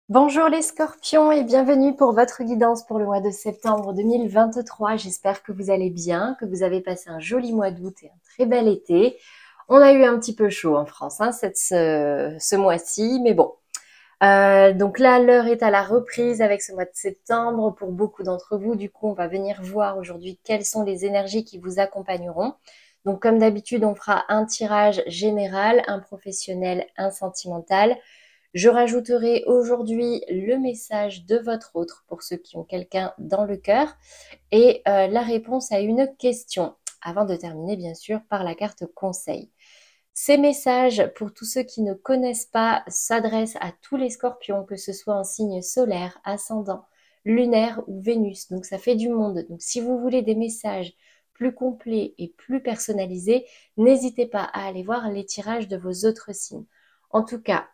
Bonjour les scorpions et bienvenue pour votre guidance pour le mois de septembre 2023. J'espère que vous allez bien, que vous avez passé un joli mois d'août et un très bel été. On a eu un petit peu chaud en France ce mois-ci, mais bon. Donc là, l'heure est à la reprise avec ce mois de septembre pour beaucoup d'entre vous. Du coup, on va venir voir aujourd'hui quelles sont les énergies qui vous accompagneront. Donc comme d'habitude, on fera un tirage général, un professionnel, un sentimental. Je rajouterai aujourd'hui le message de votre autre pour ceux qui ont quelqu'un dans le cœur et la réponse à une question avant de terminer bien sûr par la carte conseil. Ces messages, pour tous ceux qui ne connaissent pas, s'adressent à tous les scorpions, que ce soit en signe solaire, ascendant, lunaire ou Vénus. Donc ça fait du monde. Donc si vous voulez des messages plus complets et plus personnalisés, n'hésitez pas à aller voir les tirages de vos autres signes. En tout cas,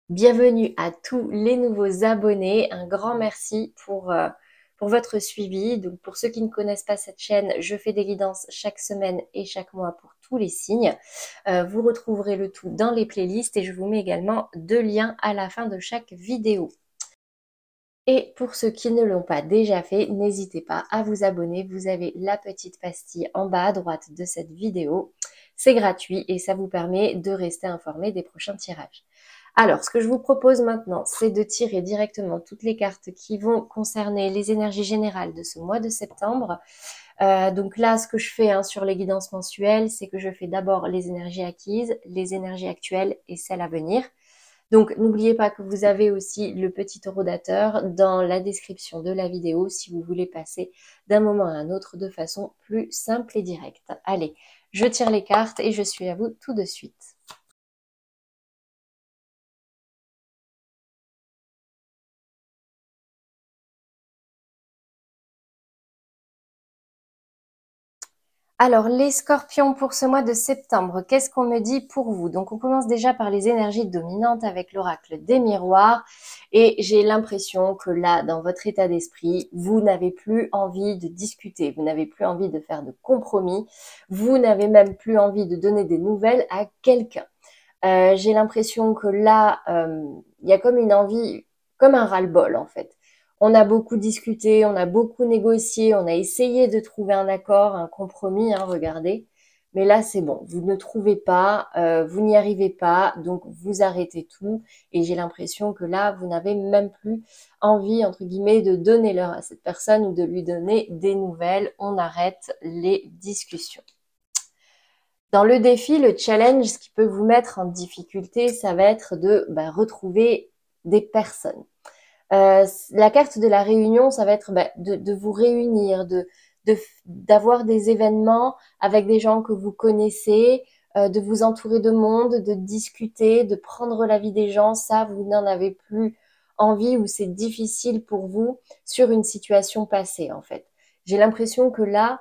bienvenue à tous les nouveaux abonnés. Un grand merci pour votre suivi. Donc, pour ceux qui ne connaissent pas cette chaîne, je fais des guidances chaque semaine et chaque mois pour tous les signes. Vous retrouverez le tout dans les playlists et je vous mets également deux liens à la fin de chaque vidéo. Et pour ceux qui ne l'ont pas déjà fait, n'hésitez pas à vous abonner. Vous avez la petite pastille en bas à droite de cette vidéo. C'est gratuit et ça vous permet de rester informé des prochains tirages. Alors, ce que je vous propose maintenant, c'est de tirer directement toutes les cartes qui vont concerner les énergies générales de ce mois de septembre. Donc là, ce que je fais sur les guidances mensuelles, c'est que je fais d'abord les énergies acquises, les énergies actuelles et celles à venir. Donc, n'oubliez pas que vous avez aussi le petit taureaudateur dans la description de la vidéo si vous voulez passer d'un moment à un autre de façon plus simple et directe. Allez, je tire les cartes et je suis à vous tout de suite. Alors, les scorpions pour ce mois de septembre, qu'est-ce qu'on me dit pour vous? Donc, on commence déjà par les énergies dominantes avec l'oracle des miroirs. Et j'ai l'impression que là, dans votre état d'esprit, vous n'avez plus envie de discuter, vous n'avez plus envie de faire de compromis, vous n'avez même plus envie de donner des nouvelles à quelqu'un. J'ai l'impression que là, il y a comme une envie, comme un ras-le-bol en fait. On a beaucoup discuté, on a beaucoup négocié, on a essayé de trouver un accord, un compromis, regardez. Mais là, c'est bon, vous ne trouvez pas, vous n'y arrivez pas, donc vous arrêtez tout. Et j'ai l'impression que là, vous n'avez même plus envie, entre guillemets, de donner l'heure à cette personne ou de lui donner des nouvelles. On arrête les discussions. Dans le défi, le challenge, ce qui peut vous mettre en difficulté, ça va être de retrouver des personnes. La carte de la réunion, ça va être de vous réunir, d'avoir des événements avec des gens que vous connaissez, de vous entourer de monde, de discuter, de prendre l'avis des gens. Ça, vous n'en avez plus envie ou c'est difficile pour vous sur une situation passée, en fait. J'ai l'impression que là,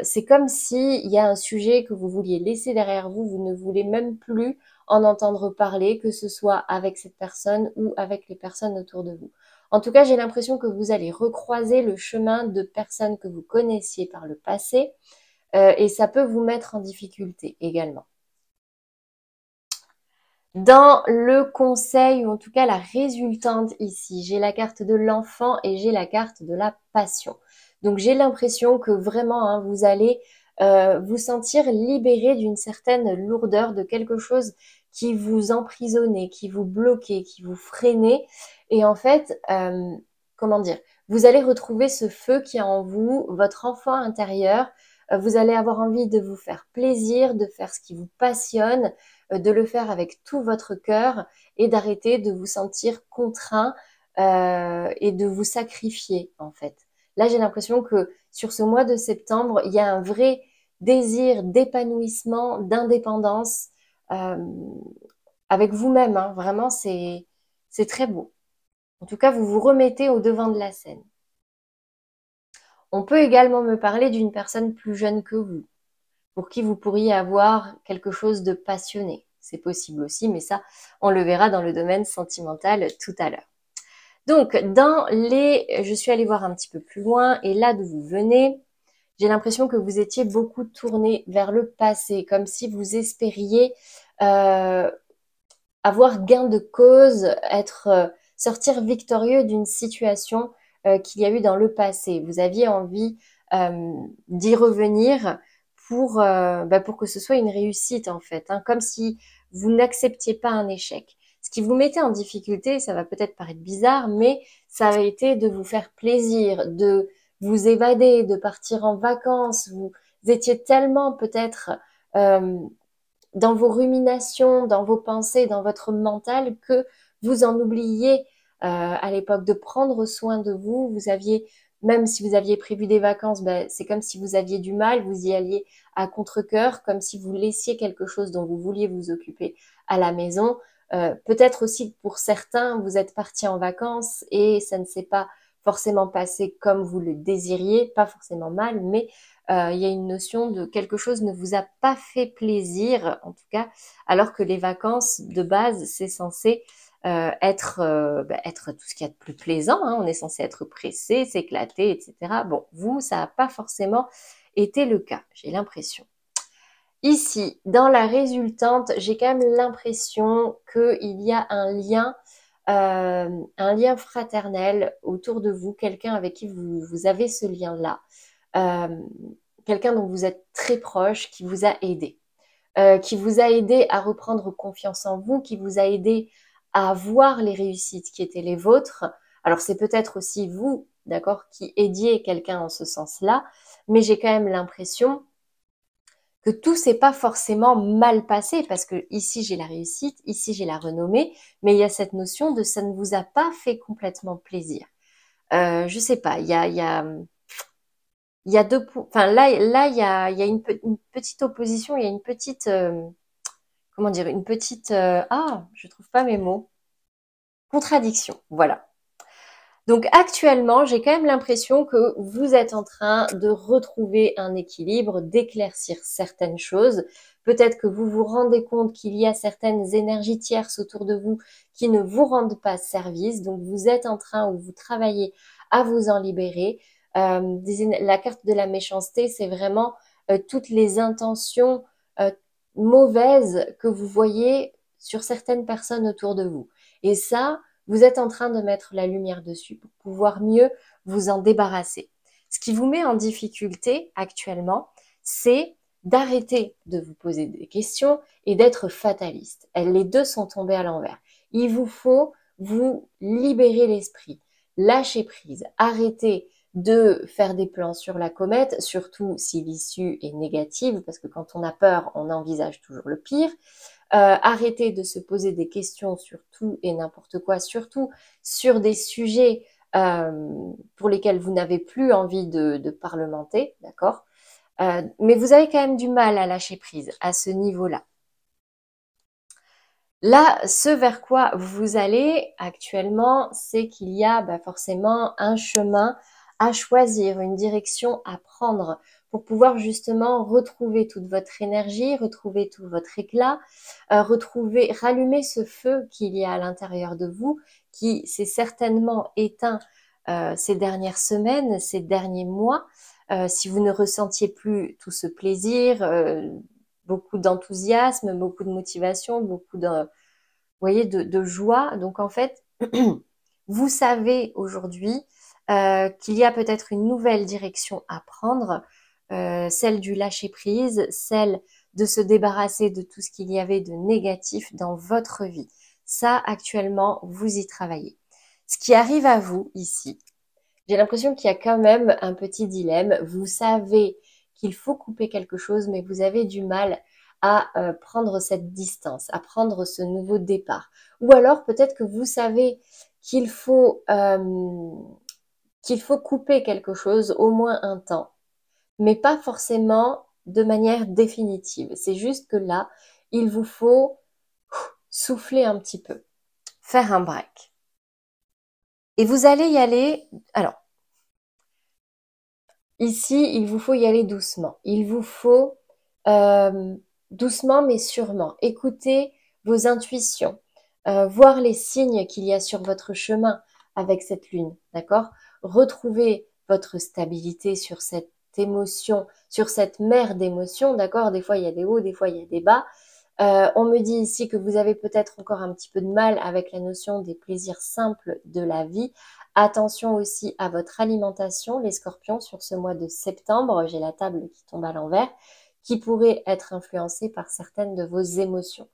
c'est comme s'il y a un sujet que vous vouliez laisser derrière vous, vous ne voulez même plus en entendre parler, que ce soit avec cette personne ou avec les personnes autour de vous. En tout cas, j'ai l'impression que vous allez recroiser le chemin de personnes que vous connaissiez par le passé et ça peut vous mettre en difficulté également. Dans le conseil, ou en tout cas la résultante ici, j'ai la carte de l'enfant et j'ai la carte de la passion. Donc j'ai l'impression que vraiment, vous allez vous sentir libéré d'une certaine lourdeur, de quelque chose qui vous emprisonnait, qui vous bloquait, qui vous freinait. Et en fait, comment dire, vous allez retrouver ce feu qui est en vous, votre enfant intérieur. Vous allez avoir envie de vous faire plaisir, de faire ce qui vous passionne, de le faire avec tout votre cœur et d'arrêter de vous sentir contraint et de vous sacrifier en fait. Là, j'ai l'impression que sur ce mois de septembre, il y a un vrai désir d'épanouissement, d'indépendance euh, avec vous-même. Vraiment, c'est très beau. En tout cas, vous vous remettez au devant de la scène. On peut également me parler d'une personne plus jeune que vous, pour qui vous pourriez avoir quelque chose de passionné. C'est possible aussi, mais ça, on le verra dans le domaine sentimental tout à l'heure. Donc, je suis allée voir un petit peu plus loin, et là d'où vous venez, j'ai l'impression que vous étiez beaucoup tourné vers le passé, comme si vous espériez avoir gain de cause, être sortir victorieux d'une situation qu'il y a eu dans le passé. Vous aviez envie d'y revenir pour que ce soit une réussite en fait, hein, comme si vous n'acceptiez pas un échec. Ce qui vous mettait en difficulté, ça va peut-être paraître bizarre, mais ça a été de vous faire plaisir, de vous évader, de partir en vacances. Vous étiez tellement peut-être euh, dans vos ruminations, dans vos pensées, dans votre mental, que vous en oubliez à l'époque de prendre soin de vous. Vous aviez, même si vous aviez prévu des vacances, ben, c'est comme si vous aviez du mal, vous y alliez à contre-cœur, comme si vous laissiez quelque chose dont vous vouliez vous occuper à la maison. Peut-être aussi pour certains, vous êtes partis en vacances et ça ne s'est pas forcément passé comme vous le désiriez, pas forcément mal, mais il y a une notion de quelque chose ne vous a pas fait plaisir, en tout cas, alors que les vacances de base, c'est censé être tout ce qu'il y a de plus plaisant, hein. On est censé être pressé, s'éclater, etc. Bon, vous, ça n'a pas forcément été le cas, j'ai l'impression. Ici, dans la résultante, j'ai quand même l'impression qu'il y a un lien fraternel autour de vous, quelqu'un avec qui vous avez ce lien-là, euh, quelqu'un dont vous êtes très proche, qui vous a aidé à reprendre confiance en vous, qui vous a aidé à voir les réussites qui étaient les vôtres. Alors c'est peut-être aussi vous, d'accord, qui aidiez quelqu'un en ce sens-là, mais j'ai quand même l'impression que tout s'est pas forcément mal passé parce que ici j'ai la réussite, ici j'ai la renommée, mais il y a cette notion de ça ne vous a pas fait complètement plaisir. Je sais pas, il y a enfin là il y a une petite opposition, il y a une petite comment dire, une petite je trouve pas mes mots, contradiction. Voilà. Donc actuellement, j'ai quand même l'impression que vous êtes en train de retrouver un équilibre, d'éclaircir certaines choses. Peut-être que vous vous rendez compte qu'il y a certaines énergies tierces autour de vous qui ne vous rendent pas service. Donc vous êtes en train ou vous travaillez à vous en libérer. La carte de la méchanceté, c'est vraiment toutes les intentions euh, mauvaises que vous voyez sur certaines personnes autour de vous. Et ça, vous êtes en train de mettre la lumière dessus pour pouvoir mieux vous en débarrasser. Ce qui vous met en difficulté actuellement, c'est d'arrêter de vous poser des questions et d'être fataliste. Les deux sont tombés à l'envers. Il vous faut vous libérer l'esprit, lâcher prise, arrêter de faire des plans sur la comète, surtout si l'issue est négative, parce que quand on a peur, on envisage toujours le pire. Arrêter de se poser des questions sur tout et n'importe quoi, surtout sur des sujets pour lesquels vous n'avez plus envie de parlementer, d'accord. Mais vous avez quand même du mal à lâcher prise à ce niveau-là. Là, ce vers quoi vous allez actuellement, c'est qu'il y a forcément un chemin à choisir, une direction à prendre pour pouvoir justement retrouver toute votre énergie, retrouver tout votre éclat, rallumer ce feu qu'il y a à l'intérieur de vous, qui s'est certainement éteint ces dernières semaines, ces derniers mois. Si vous ne ressentiez plus tout ce plaisir, beaucoup d'enthousiasme, beaucoup de motivation, beaucoup de voyez, de joie. Donc en fait, vous savez aujourd'hui qu'il y a peut-être une nouvelle direction à prendre, celle du lâcher-prise, celle de se débarrasser de tout ce qu'il y avait de négatif dans votre vie. Ça, actuellement, vous y travaillez. Ce qui arrive à vous ici, j'ai l'impression qu'il y a quand même un petit dilemme. Vous savez qu'il faut couper quelque chose, mais vous avez du mal à prendre cette distance, à prendre ce nouveau départ. Ou alors peut-être que vous savez qu'il faut, qu'il faut couper quelque chose au moins un temps, mais pas forcément de manière définitive. C'est juste que là, il vous faut souffler un petit peu, faire un break. Et vous allez y aller. Alors, ici, il vous faut y aller doucement. Il vous faut doucement mais sûrement écouter vos intuitions, voir les signes qu'il y a sur votre chemin avec cette lune, d'accord? Retrouver votre stabilité sur cette émotion, sur cette mer d'émotions, d'accord? Des fois, il y a des hauts, des fois, il y a des bas. On me dit ici que vous avez peut-être encore un petit peu de mal avec la notion des plaisirs simples de la vie. Attention aussi à votre alimentation, les scorpions, sur ce mois de septembre. J'ai la table qui tombe à l'envers, qui pourrait être influencée par certaines de vos émotions.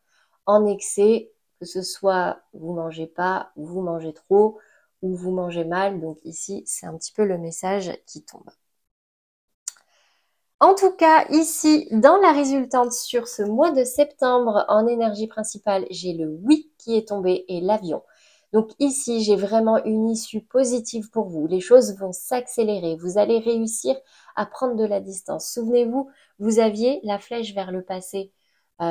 En excès, que ce soit vous mangez pas, vous mangez trop ou vous mangez mal. Donc ici, c'est un petit peu le message qui tombe. En tout cas, ici, dans la résultante sur ce mois de septembre, en énergie principale, j'ai le oui qui est tombé et l'avion. Donc ici, j'ai vraiment une issue positive pour vous. Les choses vont s'accélérer. Vous allez réussir à prendre de la distance. Souvenez-vous, vous aviez la flèche vers le passé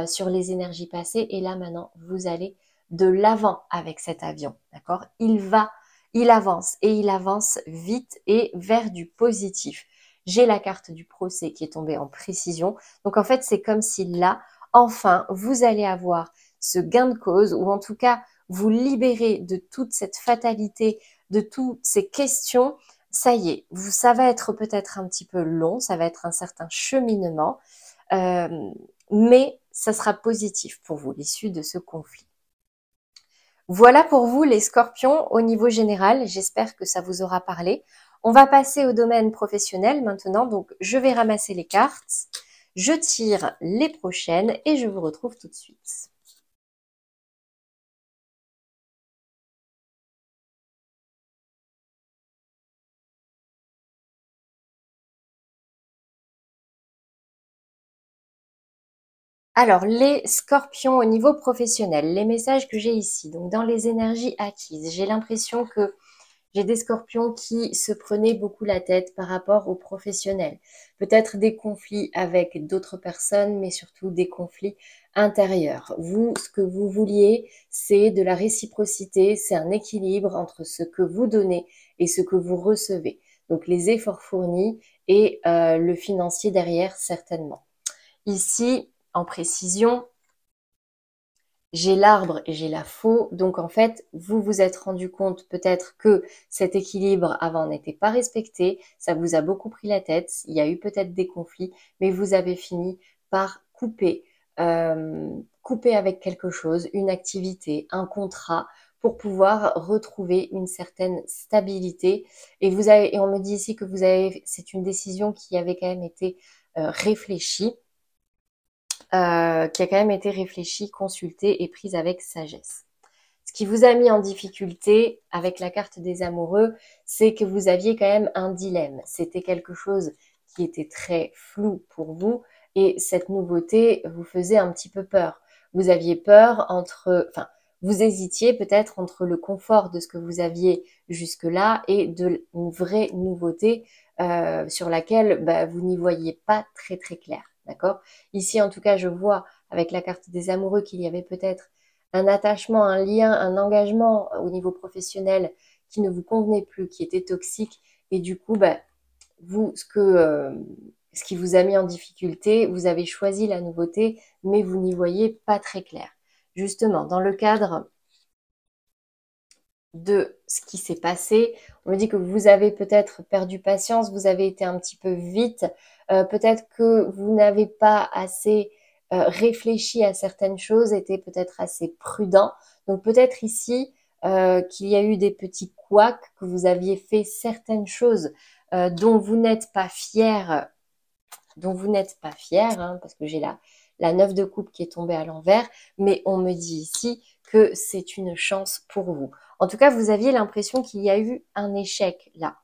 sur les énergies passées et là maintenant, vous allez de l'avant avec cet avion. D'accord? Il avance et il avance vite et vers du positif. J'ai la carte du procès qui est tombée en précision. Donc en fait, c'est comme si là, enfin, vous allez avoir ce gain de cause ou en tout cas vous libérer de toute cette fatalité, de toutes ces questions. Ça y est, ça va être peut-être un petit peu long, ça va être un certain cheminement, mais ça sera positif pour vous, l'issue de ce conflit. Voilà pour vous les scorpions au niveau général, j'espère que ça vous aura parlé. On va passer au domaine professionnel maintenant, donc je vais ramasser les cartes, je tire les prochaines et je vous retrouve tout de suite. Alors, les scorpions au niveau professionnel, les messages que j'ai ici, donc dans les énergies acquises, j'ai l'impression que j'ai des scorpions qui se prenaient beaucoup la tête par rapport aux professionnels. Peut-être des conflits avec d'autres personnes, mais surtout des conflits intérieurs. Vous, ce que vous vouliez, c'est de la réciprocité, c'est un équilibre entre ce que vous donnez et ce que vous recevez. Donc les efforts fournis et le financier derrière, certainement. Ici, en précision, j'ai l'arbre et j'ai la faux. Donc en fait, vous vous êtes rendu compte peut-être que cet équilibre avant n'était pas respecté. Ça vous a beaucoup pris la tête. Il y a eu peut-être des conflits, mais vous avez fini par couper avec quelque chose, une activité, un contrat pour pouvoir retrouver une certaine stabilité. Et on me dit ici que c'est une décision qui avait quand même été réfléchie qui a quand même été réfléchie, consultée et prise avec sagesse. Ce qui vous a mis en difficulté avec la carte des amoureux, c'est que vous aviez quand même un dilemme. C'était quelque chose qui était très flou pour vous et cette nouveauté vous faisait un petit peu peur. Vous aviez peur vous hésitiez peut-être entre le confort de ce que vous aviez jusque-là et de une vraie nouveauté sur laquelle vous n'y voyez pas très très clair. D'accord? Ici, en tout cas, je vois avec la carte des amoureux qu'il y avait peut-être un attachement, un lien, un engagement au niveau professionnel qui ne vous convenait plus, qui était toxique. Et du coup, vous, ce qui vous a mis en difficulté, vous avez choisi la nouveauté, mais vous n'y voyez pas très clair. Justement, dans le cadre de ce qui s'est passé, on me dit que vous avez peut-être perdu patience, vous avez été un petit peu vite, peut-être que vous n'avez pas assez réfléchi à certaines choses, été peut-être assez prudent. Donc peut-être ici qu'il y a eu des petits couacs, que vous aviez fait certaines choses dont vous n'êtes pas fier, hein, parce que j'ai la 9 de coupe qui est tombée à l'envers, mais on me dit ici que c'est une chance pour vous. En tout cas, vous aviez l'impression qu'il y a eu un échec là,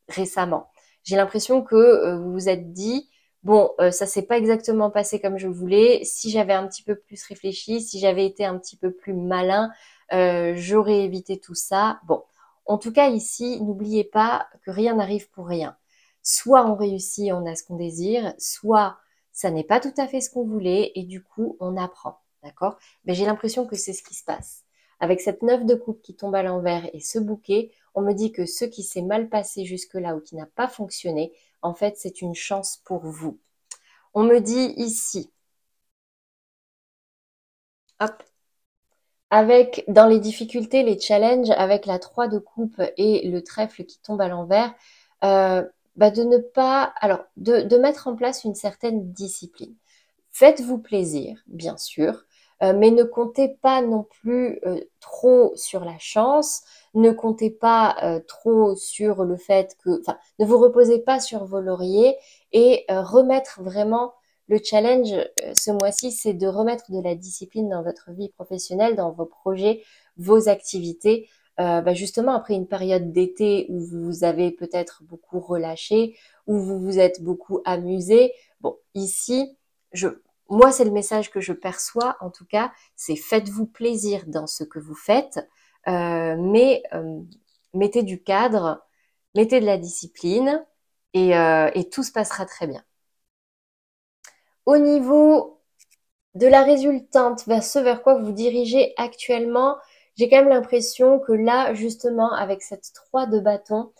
récemment. J'ai l'impression que vous vous êtes dit, bon, ça s'est pas exactement passé comme je voulais. Si j'avais un petit peu plus réfléchi, si j'avais été un petit peu plus malin, j'aurais évité tout ça. Bon, en tout cas ici, n'oubliez pas que rien n'arrive pour rien. Soit on réussit, on a ce qu'on désire, soit ça n'est pas tout à fait ce qu'on voulait et du coup on apprend, d'accord? Mais j'ai l'impression que c'est ce qui se passe. Avec cette 9 de coupe qui tombe à l'envers et ce bouquet, on me dit que ce qui s'est mal passé jusque-là ou qui n'a pas fonctionné, en fait c'est une chance pour vous. On me dit ici, hop, avec dans les difficultés, les challenges, avec la 3 de coupe et le trèfle qui tombe à l'envers, de ne pas, alors de mettre en place une certaine discipline. Faites-vous plaisir, bien sûr, mais ne comptez pas non plus trop sur la chance, ne comptez pas trop sur le fait que, enfin, ne vous reposez pas sur vos lauriers et remettre vraiment le challenge ce mois-ci, c'est de remettre de la discipline dans votre vie professionnelle, dans vos projets, vos activités. Justement, après une période d'été où vous avez peut-être beaucoup relâché, où vous vous êtes beaucoup amusé. Bon, ici, moi, c'est le message que je perçois, en tout cas, c'est faites-vous plaisir dans ce que vous faites, mais mettez du cadre, mettez de la discipline et tout se passera très bien. Au niveau de la résultante, vers ce vers quoi vous dirigez actuellement, j'ai quand même l'impression que là, justement, avec cette 3 de bâton,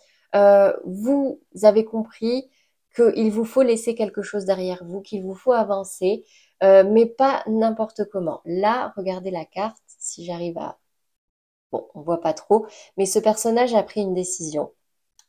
vous avez compris qu'il vous faut laisser quelque chose derrière vous, qu'il vous faut avancer, mais pas n'importe comment. Là, regardez la carte, si j'arrive à... Bon, on voit pas trop, mais ce personnage a pris une décision.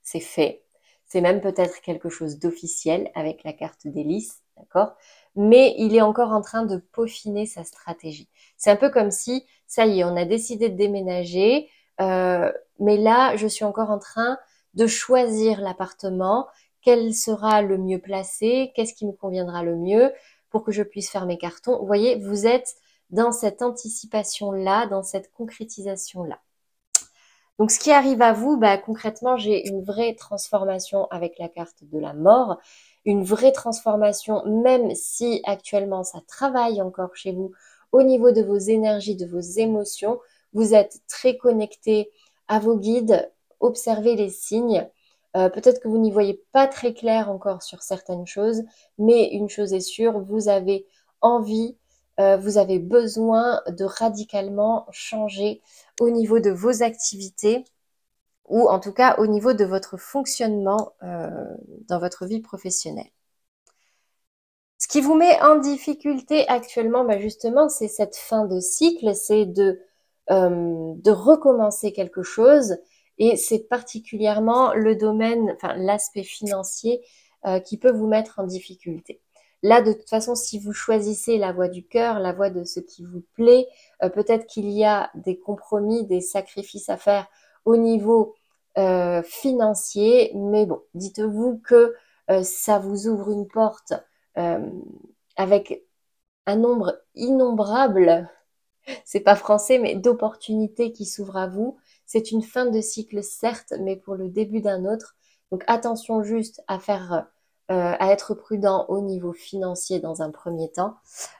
C'est fait. C'est même peut-être quelque chose d'officiel avec la carte d'hélice, d'accord? Mais il est encore en train de peaufiner sa stratégie. C'est un peu comme si, ça y est, on a décidé de déménager, mais là, je suis encore en train de choisir l'appartement, quel sera le mieux placé, qu'est-ce qui me conviendra le mieux pour que je puisse faire mes cartons. Vous voyez, vous êtes dans cette anticipation-là, dans cette concrétisation-là. Donc, ce qui arrive à vous, concrètement, j'ai une vraie transformation avec la carte de la mort, une vraie transformation, même si actuellement ça travaille encore chez vous au niveau de vos énergies, de vos émotions. Vous êtes très connecté à vos guides, observez les signes. Peut-être que vous n'y voyez pas très clair encore sur certaines choses, mais une chose est sûre, vous avez envie, vous avez besoin de radicalement changer au niveau de vos activités ou en tout cas au niveau de votre fonctionnement dans votre vie professionnelle. Ce qui vous met en difficulté actuellement, justement, c'est cette fin de cycle, c'est de recommencer quelque chose et c'est particulièrement le domaine, enfin l'aspect financier qui peut vous mettre en difficulté. Là, de toute façon, si vous choisissez la voie du cœur, la voie de ce qui vous plaît, peut-être qu'il y a des compromis, des sacrifices à faire au niveau financier, mais bon, dites-vous que ça vous ouvre une porte euh, avec un nombre innombrable, c'est pas français, mais d'opportunités qui s'ouvrent à vous. C'est une fin de cycle, certes, mais pour le début d'un autre. Donc attention juste à faire, à être prudent au niveau financier dans un premier temps.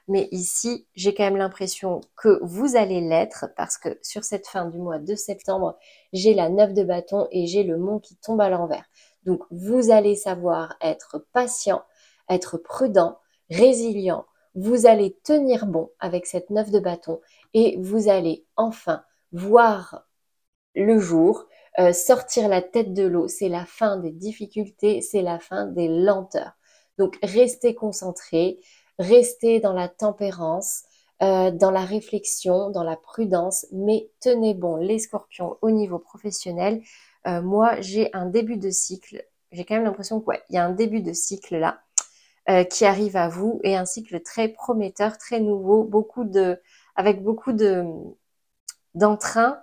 Mais ici, j'ai quand même l'impression que vous allez l'être parce que sur cette fin du mois de septembre, j'ai la 9 de bâton et j'ai le mont qui tombe à l'envers. Donc vous allez savoir être patient, être prudent, résilient. Vous allez tenir bon avec cette 9 de bâton et vous allez enfin voir le jour, sortir la tête de l'eau. C'est la fin des difficultés, c'est la fin des lenteurs. Donc restez concentrés, restez dans la tempérance, dans la réflexion, dans la prudence, mais tenez bon les scorpions au niveau professionnel. Moi, j'ai un début de cycle. J'ai quand même l'impression qu'il y a un début de cycle là qui arrive à vous et un cycle très prometteur, très nouveau, avec beaucoup d'entrain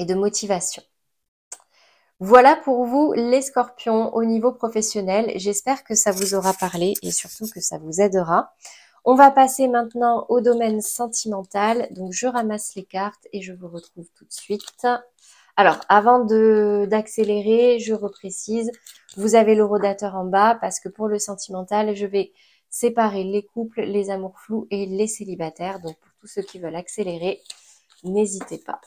et de motivation. Voilà pour vous les scorpions au niveau professionnel. J'espère que ça vous aura parlé et surtout que ça vous aidera. On va passer maintenant au domaine sentimental. Donc je ramasse les cartes et je vous retrouve tout de suite. Alors, avant d'accélérer, je reprécise, vous avez le rodateur en bas parce que pour le sentimental, je vais séparer les couples, les amours flous et les célibataires. Donc, pour tous ceux qui veulent accélérer, n'hésitez pas.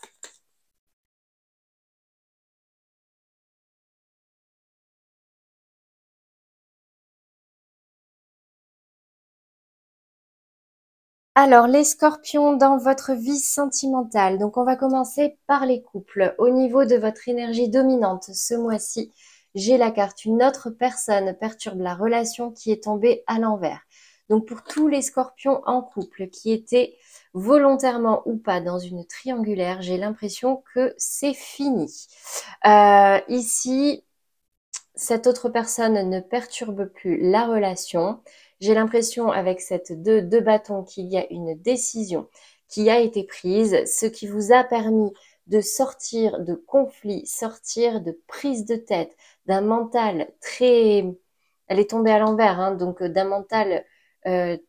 Alors, les scorpions dans votre vie sentimentale. Donc, on va commencer par les couples. Au niveau de votre énergie dominante, ce mois-ci, j'ai la carte une autre personne perturbe la relation qui est tombée à l'envers. Donc, pour tous les scorpions en couple qui étaient volontairement ou pas dans une triangulaire, j'ai l'impression que c'est fini. Ici, cette autre personne ne perturbe plus la relation. J'ai l'impression avec cette deux bâtons qu'il y a une décision qui a été prise, ce qui vous a permis de sortir de conflits, sortir de prise de tête, d'un mental très... Elle est tombée à l'envers, hein, donc d'un mental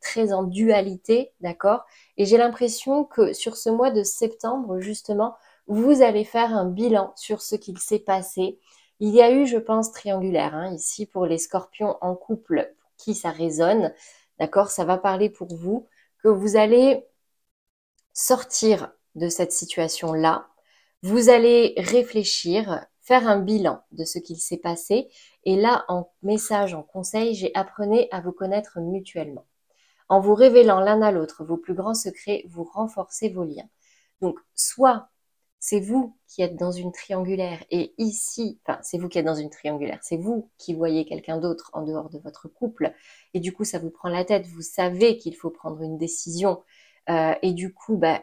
très en dualité, d'accord? Et j'ai l'impression que sur ce mois de septembre, justement, vous allez faire un bilan sur ce qu'il s'est passé. Il y a eu, je pense, triangulaire, hein, ici pour les scorpions en couple, pour qui ça résonne, d'accord? Ça va parler pour vous, que vous allez sortir de cette situation-là. Vous allez réfléchir, faire un bilan de ce qu'il s'est passé. Et là, en message, en conseil, j'ai apprenez à vous connaître mutuellement. En vous révélant l'un à l'autre vos plus grands secrets, vous renforcez vos liens. Donc, soit c'est vous qui êtes dans une triangulaire et ici, enfin, c'est vous qui êtes dans une triangulaire, c'est vous qui voyez quelqu'un d'autre en dehors de votre couple et du coup, ça vous prend la tête, vous savez qu'il faut prendre une décision et du coup, bah,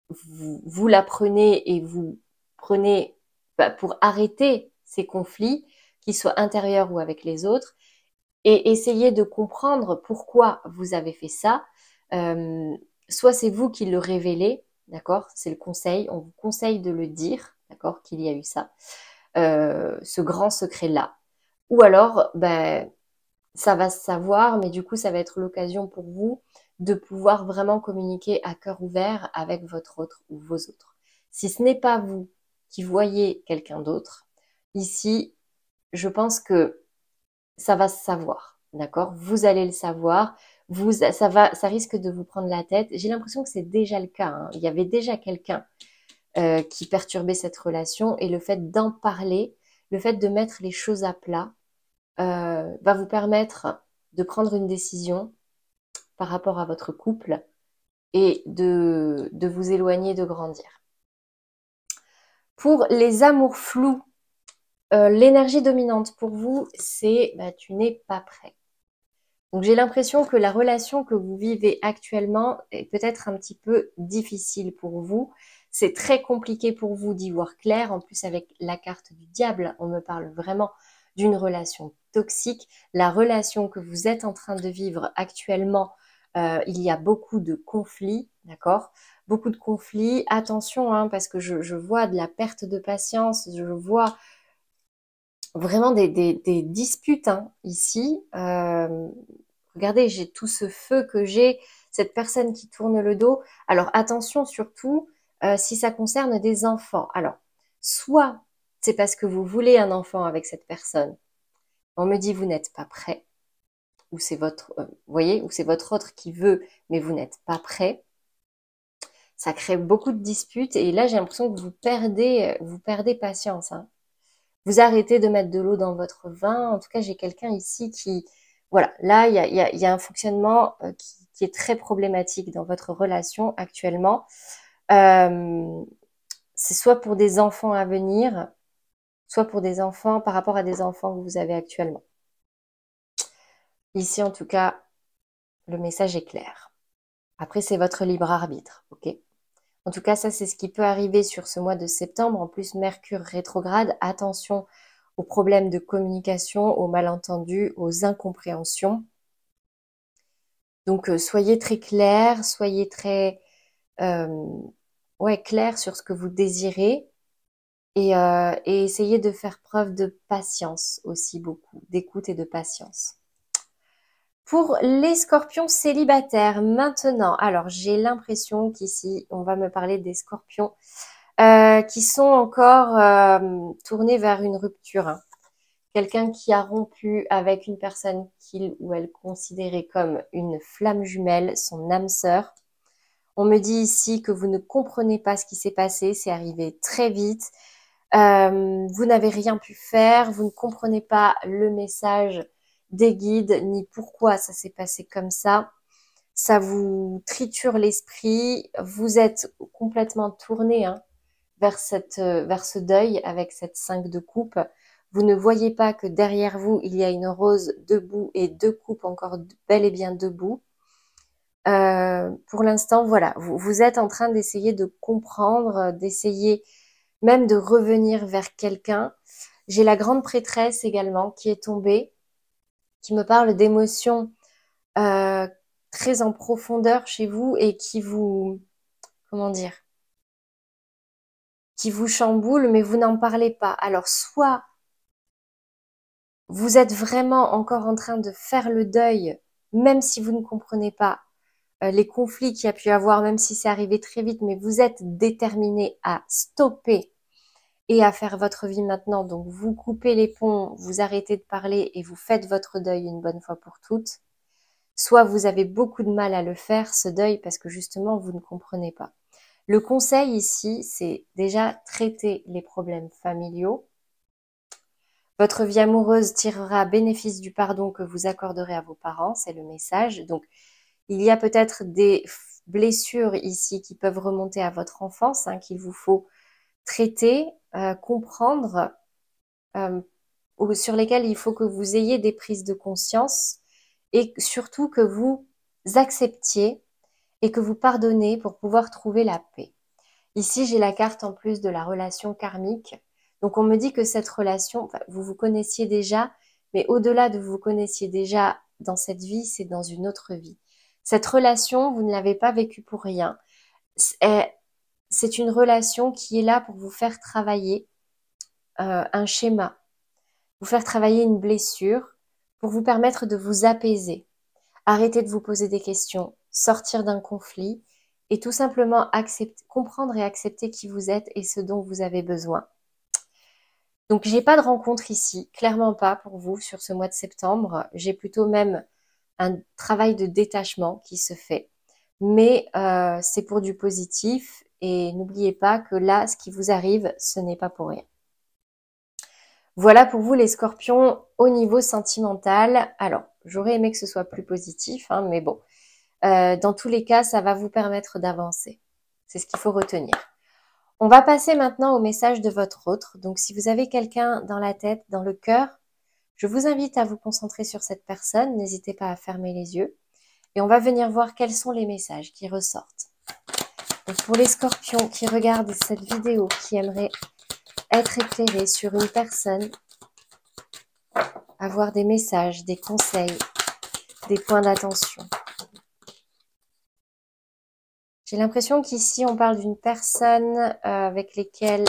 vous la prenez et vous prenez pour arrêter ces conflits, qu'ils soient intérieurs ou avec les autres, et essayez de comprendre pourquoi vous avez fait ça. Soit c'est vous qui le révélez, d'accord? C'est le conseil, on vous conseille de le dire, d'accord? Qu'il y a eu ça, ce grand secret-là. Ou alors, ben, ça va se savoir, mais du coup, ça va être l'occasion pour vous de pouvoir vraiment communiquer à cœur ouvert avec votre autre ou vos autres. Si ce n'est pas vous qui voyez quelqu'un d'autre, ici, je pense que ça va se savoir, d'accord? Vous allez le savoir, ça risque de vous prendre la tête. J'ai l'impression que c'est déjà le cas, hein. Il y avait déjà quelqu'un qui perturbait cette relation et le fait d'en parler, le fait de mettre les choses à plat, va vous permettre de prendre une décision par rapport à votre couple et de vous éloigner, de grandir. Pour les amours flous, l'énergie dominante pour vous, c'est bah, tu n'es pas prêt. Donc j'ai l'impression que la relation que vous vivez actuellement est peut-être un petit peu difficile pour vous. C'est très compliqué pour vous d'y voir clair. En plus avec la carte du diable, on me parle vraiment d'une relation toxique. La relation que vous êtes en train de vivre actuellement, il y a beaucoup de conflits, d'accord? Beaucoup de conflits. Attention, hein, parce que je vois de la perte de patience, je vois vraiment des disputes hein, ici. Regardez, j'ai tout ce feu que j'ai, cette personne qui tourne le dos. Alors attention surtout si ça concerne des enfants. Alors, soit c'est parce que vous voulez un enfant avec cette personne. On me dit vous n'êtes pas prêt, ou c'est votre, vous voyez, ou c'est votre autre qui veut, mais vous n'êtes pas prêt. Ça crée beaucoup de disputes et là j'ai l'impression que vous perdez patience. Hein. Vous arrêtez de mettre de l'eau dans votre vin. En tout cas, j'ai quelqu'un ici qui, voilà, là, il y a un fonctionnement qui est très problématique dans votre relation actuellement. Euh, c'est soit pour des enfants à venir, soit pour des enfants par rapport à des enfants que vous avez actuellement. Ici, en tout cas, le message est clair. Après, c'est votre libre arbitre, ok? En tout cas, ça, c'est ce qui peut arriver sur ce mois de septembre. En plus, Mercure rétrograde, attention aux problèmes de communication, aux malentendus, aux incompréhensions. Donc, soyez très clair, soyez très clair sur ce que vous désirez et essayez de faire preuve de patience aussi beaucoup, d'écoute et de patience. Pour les scorpions célibataires, maintenant, alors j'ai l'impression qu'ici, on va me parler des scorpions qui sont encore tournés vers une rupture. Hein. Quelqu'un qui a rompu avec une personne qu'il ou elle considérait comme une flamme jumelle, son âme sœur. On me dit ici que vous ne comprenez pas ce qui s'est passé, c'est arrivé très vite. Vous n'avez rien pu faire, vous ne comprenez pas le message des guides, ni pourquoi ça s'est passé comme ça. Ça vous triture l'esprit, vous êtes complètement tourné hein, vers ce deuil avec cette 5 de coupe. Vous ne voyez pas que derrière vous, il y a une rose debout et 2 coupes encore bel et bien debout. Pour l'instant, voilà, vous êtes en train d'essayer de comprendre, d'essayer même de revenir vers quelqu'un. J'ai la grande prêtresse également qui est tombée, qui me parle d'émotions euh, très en profondeur chez vous et qui vous, comment dire, qui vous chamboule, mais vous n'en parlez pas. Alors, soit vous êtes vraiment encore en train de faire le deuil, même si vous ne comprenez pas les conflits qu'il y a pu avoir, même si c'est arrivé très vite, mais vous êtes déterminé à stopper et à faire votre vie maintenant. Donc, vous coupez les ponts, vous arrêtez de parler et vous faites votre deuil une bonne fois pour toutes. Soit vous avez beaucoup de mal à le faire, ce deuil, parce que justement, vous ne comprenez pas. Le conseil ici, c'est déjà traiter les problèmes familiaux. Votre vie amoureuse tirera bénéfice du pardon que vous accorderez à vos parents, c'est le message. Donc, il y a peut-être des blessures ici qui peuvent remonter à votre enfance, hein, qu'il vous faut traiter, comprendre, ou sur lesquelles il faut que vous ayez des prises de conscience et surtout que vous acceptiez et que vous pardonnez pour pouvoir trouver la paix. Ici, j'ai la carte en plus de la relation karmique. Donc, on me dit que cette relation, enfin, vous vous connaissiez déjà, mais au-delà de vous connaissiez déjà dans cette vie, c'est dans une autre vie. Cette relation, vous ne l'avez pas vécue pour rien. C'est une relation qui est là pour vous faire travailler un schéma, vous faire travailler une blessure, pour vous permettre de vous apaiser. Arrêtez de vous poser des questions, sortir d'un conflit et tout simplement accepter, comprendre et accepter qui vous êtes et ce dont vous avez besoin. Donc, j'ai pas de rencontre ici, clairement pas pour vous sur ce mois de septembre. J'ai plutôt même un travail de détachement qui se fait. Mais c'est pour du positif et n'oubliez pas que là, ce qui vous arrive, ce n'est pas pour rien. Voilà pour vous les scorpions au niveau sentimental. Alors, j'aurais aimé que ce soit plus positif, hein, mais bon. Dans tous les cas, ça va vous permettre d'avancer. C'est ce qu'il faut retenir. On va passer maintenant au message de votre autre. Donc, si vous avez quelqu'un dans la tête, dans le cœur, je vous invite à vous concentrer sur cette personne. N'hésitez pas à fermer les yeux. Et on va venir voir quels sont les messages qui ressortent. Donc, pour les scorpions qui regardent cette vidéo, qui aimeraient être éclairés sur une personne, avoir des messages, des conseils, des points d'attention. J'ai l'impression qu'ici, on parle d'une personne avec laquelle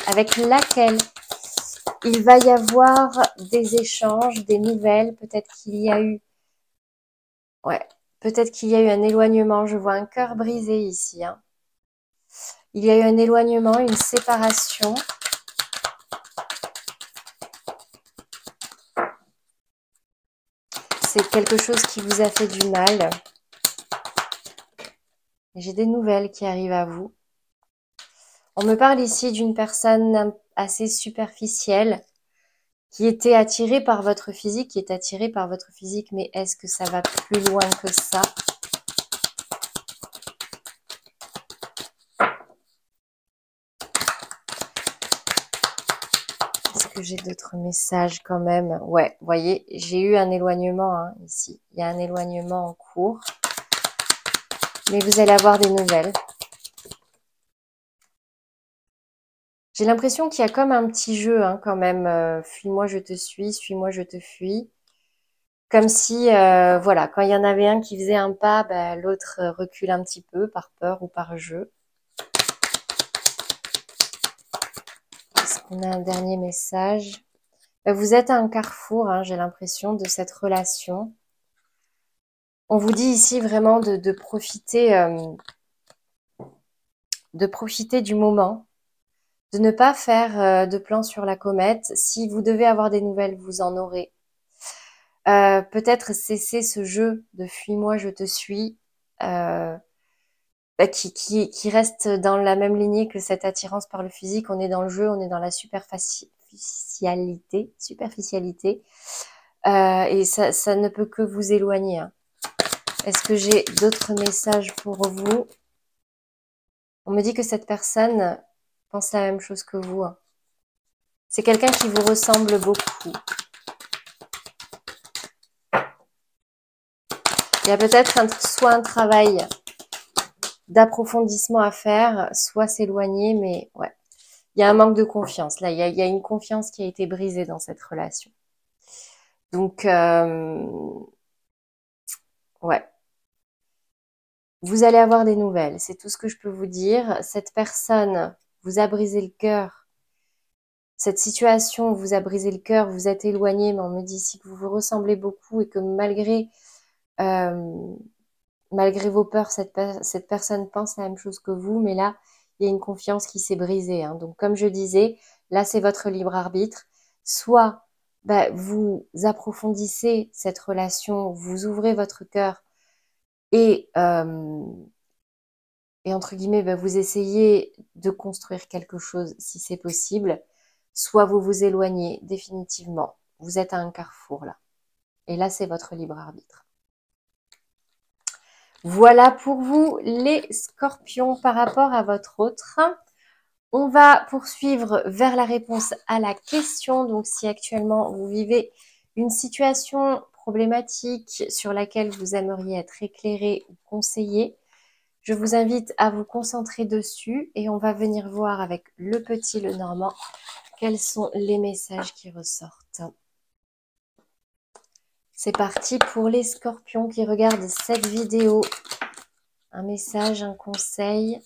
il va y avoir des échanges, des nouvelles. Peut-être qu'il y a eu, peut-être qu'il y a eu un éloignement. Je vois un cœur brisé ici, hein. Il y a eu un éloignement, une séparation. C'est quelque chose qui vous a fait du mal. J'ai des nouvelles qui arrivent à vous. On me parle ici d'une personne assez superficielle qui était attirée par votre physique, qui est attirée par votre physique, mais est-ce que ça va plus loin que ça? Est-ce que j'ai d'autres messages quand même? Ouais, vous voyez, j'ai eu un éloignement hein, ici. Il y a un éloignement en cours. Mais vous allez avoir des nouvelles. J'ai l'impression qu'il y a comme un petit jeu hein, quand même. Fuis-moi, je te suis. Suis-moi, je te fuis. Comme si, voilà, quand il y en avait un qui faisait un pas, bah, l'autre recule un petit peu par peur ou par jeu. Est-ce qu'on a un dernier message? Vous êtes à un carrefour, hein, j'ai l'impression, de cette relation. On vous dit ici vraiment de profiter du moment, de ne pas faire de plan sur la comète. Si vous devez avoir des nouvelles, vous en aurez. Peut-être cesser ce jeu de fuis-moi, je te suis, qui reste dans la même lignée que cette attirance par le physique. On est dans le jeu, on est dans la superficialité, et ça ne peut que vous éloigner. Hein. Est-ce que j'ai d'autres messages pour vous? On me dit que cette personne pense la même chose que vous. Hein. C'est quelqu'un qui vous ressemble beaucoup. Il y a peut-être soit un travail d'approfondissement à faire, soit s'éloigner, mais ouais. Il y a un manque de confiance. Là, il y a une confiance qui a été brisée dans cette relation. Donc, ouais. Vous allez avoir des nouvelles, c'est tout ce que je peux vous dire. Cette personne vous a brisé le cœur. Cette situation vous a brisé le cœur, vous êtes éloigné, mais on me dit ici que vous vous ressemblez beaucoup et que malgré vos peurs, cette personne pense la même chose que vous, mais là, il y a une confiance qui s'est brisée, hein. Donc, comme je disais, là, c'est votre libre arbitre. Soit vous approfondissez cette relation, vous ouvrez votre cœur et entre guillemets, vous essayez de construire quelque chose si c'est possible, soit vous vous éloignez définitivement. Vous êtes à un carrefour là. Et là, c'est votre libre arbitre. Voilà pour vous les scorpions par rapport à votre autre. On va poursuivre vers la réponse à la question. Donc, si actuellement vous vivez une situation problématique sur laquelle vous aimeriez être éclairé ou conseillé, je vous invite à vous concentrer dessus et on va venir voir avec le petit Lenormand quels sont les messages qui ressortent. C'est parti pour les scorpions qui regardent cette vidéo. Un message, un conseil.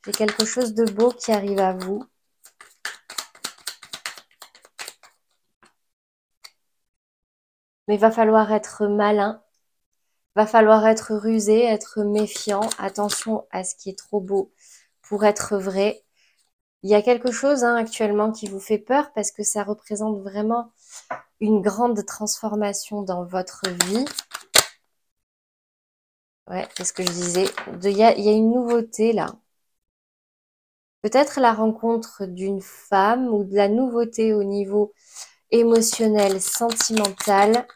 J'ai quelque chose de beau qui arrive à vous. Mais il va falloir être malin. Va falloir être rusé, être méfiant. Attention à ce qui est trop beau pour être vrai. Il y a quelque chose actuellement qui vous fait peur parce que ça représente vraiment une grande transformation dans votre vie. Ouais, c'est ce que je disais. Il y a une nouveauté là. Peut-être la rencontre d'une femme ou de la nouveauté au niveau émotionnel, sentimental.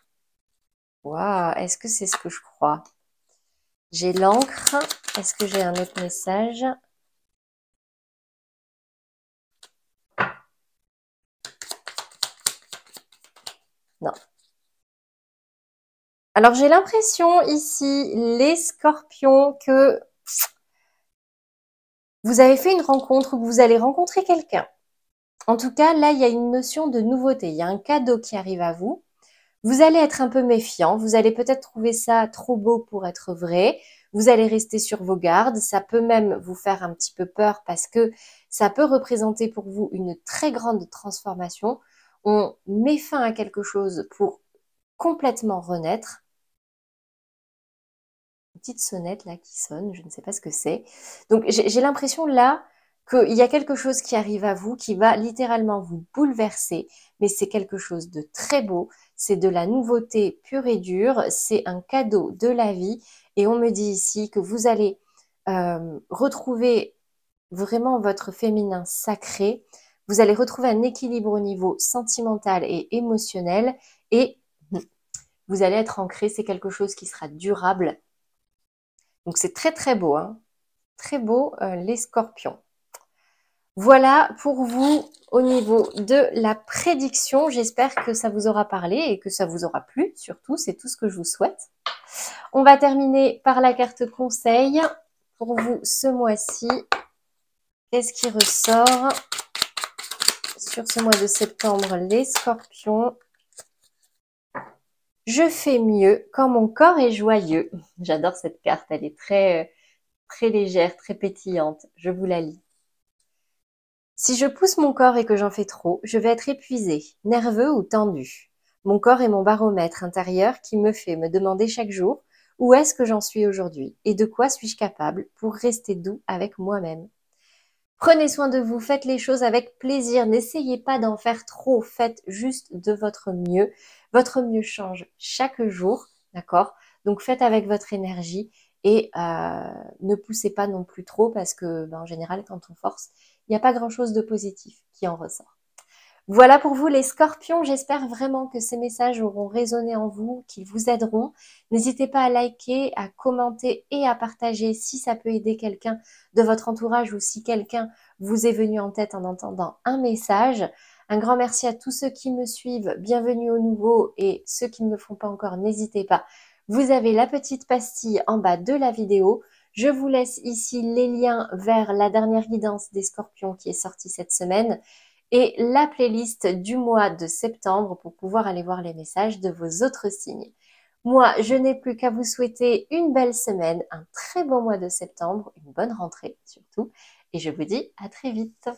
Waouh, est-ce que c'est ce que je crois? J'ai l'encre. Est-ce que j'ai un autre message? Non. Alors, j'ai l'impression ici, les scorpions, que vous avez fait une rencontre ou que vous allez rencontrer quelqu'un. En tout cas, là, il y a une notion de nouveauté. Il y a un cadeau qui arrive à vous. Vous allez être un peu méfiant. Vous allez peut-être trouver ça trop beau pour être vrai. Vous allez rester sur vos gardes. Ça peut même vous faire un petit peu peur parce que ça peut représenter pour vous une très grande transformation. On met fin à quelque chose pour complètement renaître. Une petite sonnette là qui sonne, je ne sais pas ce que c'est. Donc j'ai l'impression là qu'il y a quelque chose qui arrive à vous qui va littéralement vous bouleverser, mais c'est quelque chose de très beau, c'est de la nouveauté pure et dure, c'est un cadeau de la vie et on me dit ici que vous allez retrouver vraiment votre féminin sacré, vous allez retrouver un équilibre au niveau sentimental et émotionnel et vous allez être ancré, c'est quelque chose qui sera durable. Donc c'est très très beau, hein. Très beau les scorpions. Voilà pour vous au niveau de la prédiction. J'espère que ça vous aura parlé et que ça vous aura plu. Surtout, c'est tout ce que je vous souhaite. On va terminer par la carte conseil pour vous ce mois-ci. Qu'est-ce qui ressort sur ce mois de septembre, les scorpions? Je fais mieux quand mon corps est joyeux. J'adore cette carte, elle est très légère, très pétillante. Je vous la lis. Si je pousse mon corps et que j'en fais trop, je vais être épuisé, nerveux ou tendu. Mon corps est mon baromètre intérieur qui me fait me demander chaque jour où est-ce que j'en suis aujourd'hui et de quoi suis-je capable pour rester doux avec moi-même. Prenez soin de vous, faites les choses avec plaisir, n'essayez pas d'en faire trop, faites juste de votre mieux. Votre mieux change chaque jour, d'accord? Donc faites avec votre énergie et ne poussez pas non plus trop parce que en général, quand on force, il n'y a pas grand-chose de positif qui en ressort. Voilà pour vous les scorpions, j'espère vraiment que ces messages auront résonné en vous, qu'ils vous aideront. N'hésitez pas à liker, à commenter et à partager si ça peut aider quelqu'un de votre entourage ou si quelqu'un vous est venu en tête en entendant un message. Un grand merci à tous ceux qui me suivent, bienvenue aux nouveaux et ceux qui ne le font pas encore, n'hésitez pas. Vous avez la petite pastille en bas de la vidéo. Je vous laisse ici les liens vers la dernière guidance des scorpions qui est sortie cette semaine et la playlist du mois de septembre pour pouvoir aller voir les messages de vos autres signes. Moi, je n'ai plus qu'à vous souhaiter une belle semaine, un très beau mois de septembre, une bonne rentrée surtout, et je vous dis à très vite.